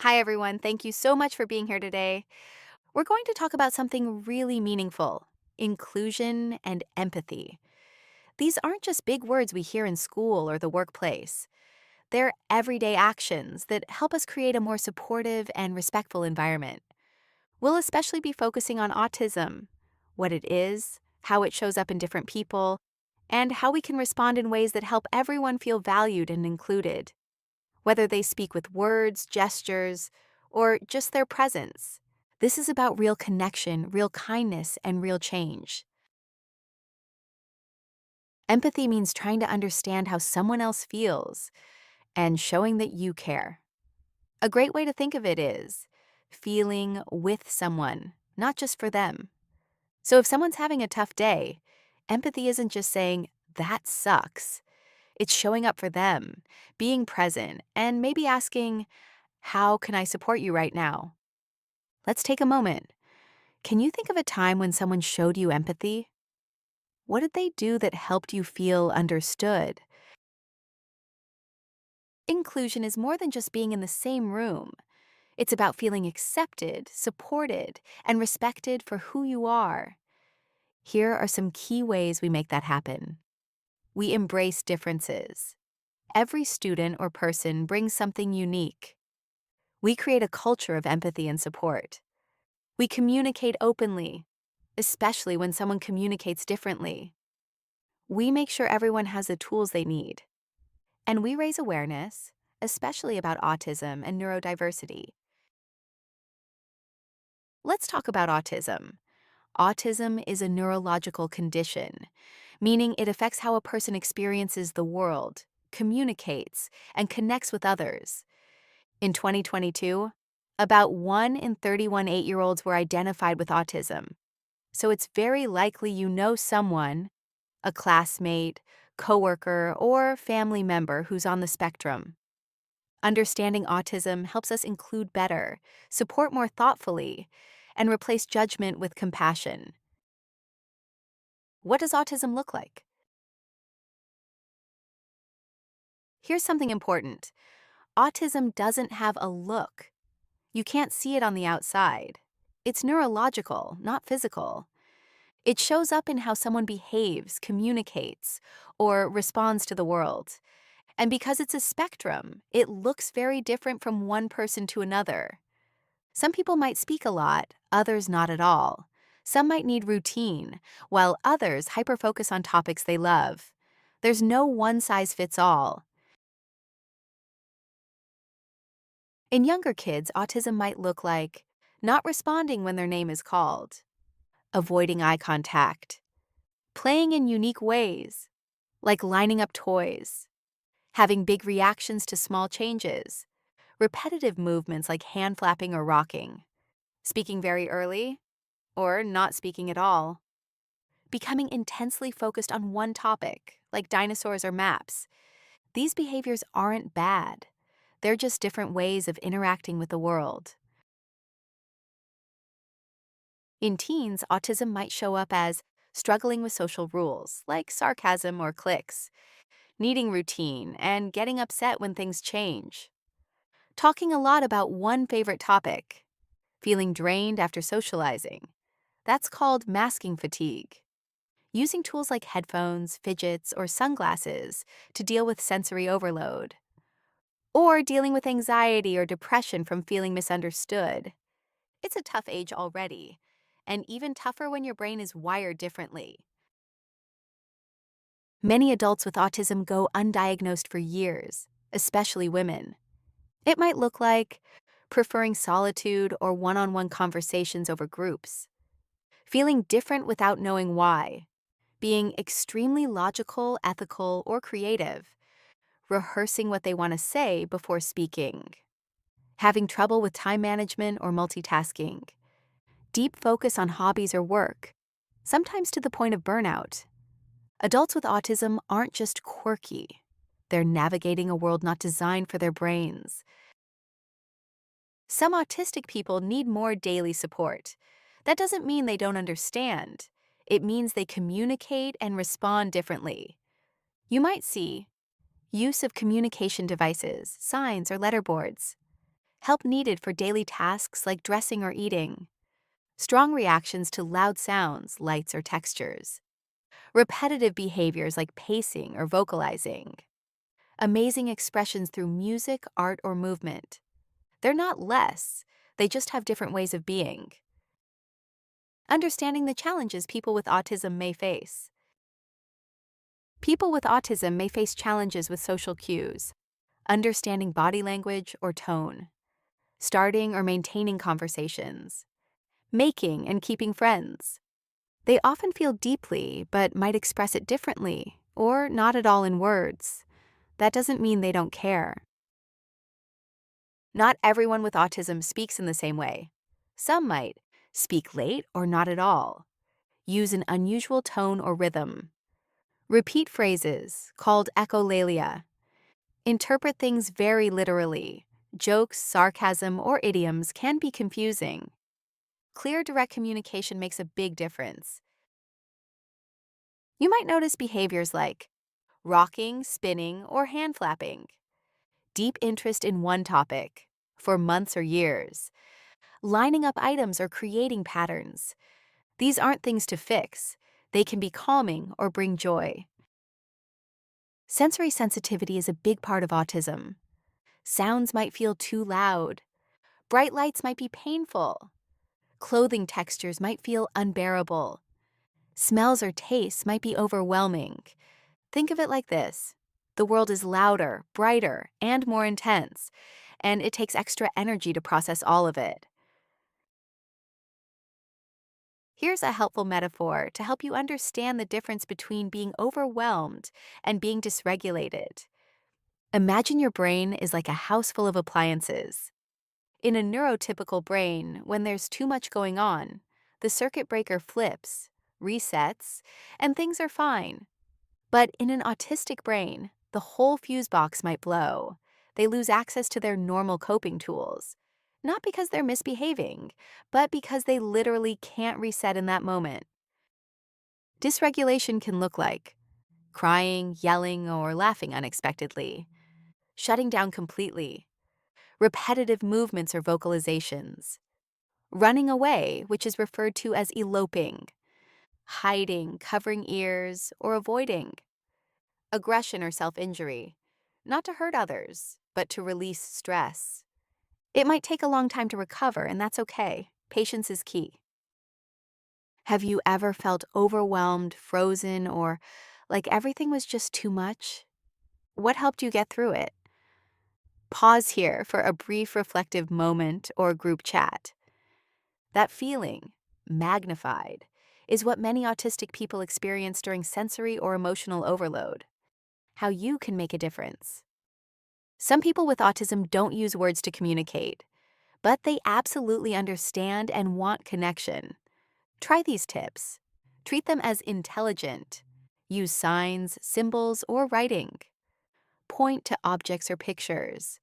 Hi, everyone. Thank you so much for being here today. We're going to talk about something really meaningful: inclusion and empathy. These aren't just big words we hear in school or the workplace, they're everyday actions that help us create a more supportive and respectful environment. We'll especially be focusing on autism, what it is, how it shows up in different people, and how we can respond in ways that help everyone feel valued and included, whether they speak with words, gestures, or just their presence. This is about real connection, real kindness, and real change. Empathy means trying to understand how someone else feels and showing that you care. A great way to think of it is feeling with someone, not just for them. So if someone's having a tough day, empathy isn't just saying, that sucks. It's showing up for them, being present, and maybe asking, how can I support you right now? Let's take a moment. Can you think of a time when someone showed you empathy? What did they do that helped you feel understood? Inclusion is more than just being in the same room. It's about feeling accepted, supported, and respected for who you are. Here are some key ways we make that happen. We embrace differences. Every student or person brings something unique. We create a culture of empathy and support. We communicate openly, especially when someone communicates differently. We make sure everyone has the tools they need. And we raise awareness, especially about autism and neurodiversity. Let's talk about autism. Autism is a neurological condition, meaning it affects how a person experiences the world, communicates, and connects with others. In 2022, about 1 in 31 8-year-olds were identified with autism. So it's very likely you know someone, a classmate, coworker, or family member who's on the spectrum. Understanding autism helps us include better, support more thoughtfully, and replace judgment with compassion. What does autism look like? Here's something important. Autism doesn't have a look. You can't see it on the outside. It's neurological, not physical. It shows up in how someone behaves, communicates, or responds to the world. And because it's a spectrum, it looks very different from one person to another. Some people might speak a lot, others not at all. Some might need routine, while others hyperfocus on topics they love. There's no one size fits all. In younger kids, autism might look like not responding when their name is called, avoiding eye contact, playing in unique ways, like lining up toys, having big reactions to small changes, repetitive movements like hand flapping or rocking, speaking very early, or not speaking at all, becoming intensely focused on one topic, like dinosaurs or maps. These behaviors aren't bad. They're just different ways of interacting with the world. In teens, autism might show up as struggling with social rules, like sarcasm or cliques, needing routine, and getting upset when things change, talking a lot about one favorite topic, feeling drained after socializing. That's called masking fatigue. Using tools like headphones, fidgets, or sunglasses to deal with sensory overload. Or dealing with anxiety or depression from feeling misunderstood. It's a tough age already, and even tougher when your brain is wired differently. Many adults with autism go undiagnosed for years, especially women. It might look like preferring solitude or one-on-one conversations over groups, feeling different without knowing why, being extremely logical, ethical, or creative, rehearsing what they want to say before speaking, having trouble with time management or multitasking, deep focus on hobbies or work, sometimes to the point of burnout. Adults with autism aren't just quirky. They're navigating a world not designed for their brains. Some autistic people need more daily support. That doesn't mean they don't understand. It means they communicate and respond differently. You might see use of communication devices, signs, or letterboards, help needed for daily tasks like dressing or eating, strong reactions to loud sounds, lights, or textures, repetitive behaviors like pacing or vocalizing, amazing expressions through music, art, or movement. They're not less, they just have different ways of being. Understanding the challenges people with autism may face. People with autism may face challenges with social cues, understanding body language or tone, starting or maintaining conversations, making and keeping friends. They often feel deeply but might express it differently or not at all in words. That doesn't mean they don't care. Not everyone with autism speaks in the same way. Some might speak late or not at all, use an unusual tone or rhythm, repeat phrases called echolalia, interpret things very literally. Jokes, sarcasm, or idioms can be confusing. Clear, direct communication makes a big difference. You might notice behaviors like rocking, spinning, or hand flapping, deep interest in one topic for months or years, lining up items or creating patterns. These aren't things to fix. They can be calming or bring joy. Sensory sensitivity is a big part of autism. Sounds might feel too loud. Bright lights might be painful. Clothing textures might feel unbearable. Smells or tastes might be overwhelming. Think of it like this. The world is louder, brighter, and more intense, and it takes extra energy to process all of it. Here's a helpful metaphor to help you understand the difference between being overwhelmed and being dysregulated. Imagine your brain is like a house full of appliances. In a neurotypical brain, when there's too much going on, the circuit breaker flips, resets, and things are fine. But in an autistic brain, the whole fuse box might blow. They lose access to their normal coping tools. Not because they're misbehaving, but because they literally can't reset in that moment. Dysregulation can look like crying, yelling, or laughing unexpectedly, shutting down completely, repetitive movements or vocalizations, running away, which is referred to as eloping, hiding, covering ears, or avoiding, aggression or self-injury, not to hurt others, but to release stress. It might take a long time to recover, and that's okay. Patience is key. Have you ever felt overwhelmed, frozen, or like everything was just too much? What helped you get through it? Pause here for a brief reflective moment or group chat. That feeling, magnified, is what many autistic people experience during sensory or emotional overload. How you can make a difference. Some people with autism don't use words to communicate, but they absolutely understand and want connection. Try these tips. Treat them as intelligent. Use signs, symbols, or writing. Point to objects or pictures.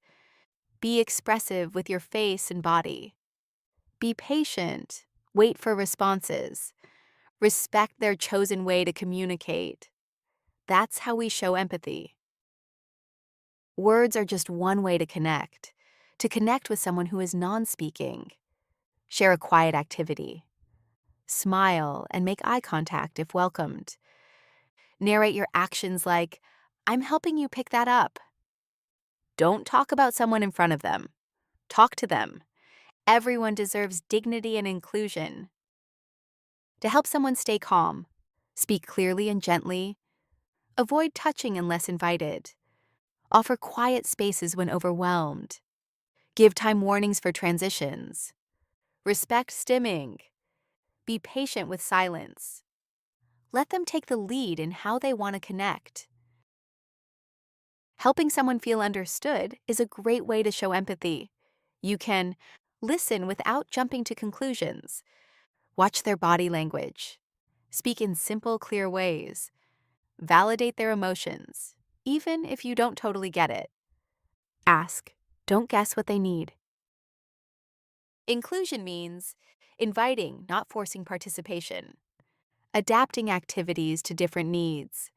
Be expressive with your face and body. Be patient. Wait for responses. Respect their chosen way to communicate. That's how we show empathy. Words are just one way to connect with someone who is non-speaking. Share a quiet activity. Smile and make eye contact if welcomed. Narrate your actions like, "I'm helping you pick that up." Don't talk about someone in front of them. Talk to them. Everyone deserves dignity and inclusion. To help someone stay calm, speak clearly and gently. Avoid touching unless invited. Offer quiet spaces when overwhelmed. Give time warnings for transitions. Respect stimming. Be patient with silence. Let them take the lead in how they want to connect. Helping someone feel understood is a great way to show empathy. You can listen without jumping to conclusions. Watch their body language. Speak in simple, clear ways. Validate their emotions, even if you don't totally get it. Ask, don't guess what they need. Inclusion means inviting, not forcing participation. Adapting activities to different needs.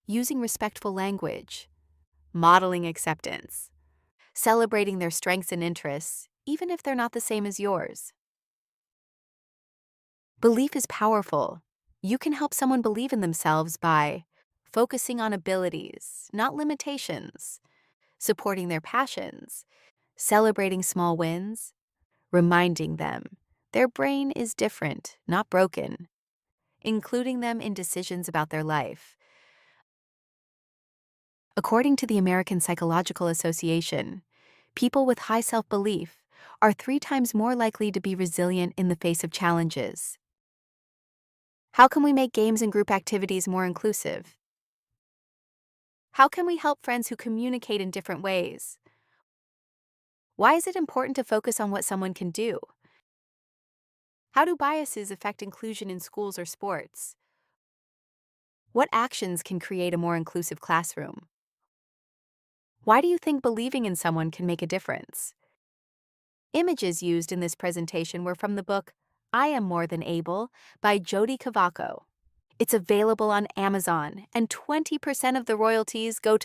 Using respectful language. Modeling acceptance. celebrating their strengths and interests, even if they're not the same as yours. Belief is powerful. You can help someone believe in themselves by focusing on abilities, not limitations, supporting their passions, celebrating small wins, reminding them their brain is different, not broken, including them in decisions about their life. According to the American Psychological Association, people with high self-belief are 3 times more likely to be resilient in the face of challenges. How can we make games and group activities more inclusive? How can we help friends who communicate in different ways? Why is it important to focus on what someone can do? How do biases affect inclusion in schools or sports? What actions can create a more inclusive classroom? Why do you think believing in someone can make a difference? Images used in this presentation were from the book I Am More Than Able by Jodi Cavaco. It's available on Amazon, and 20% of the royalties go to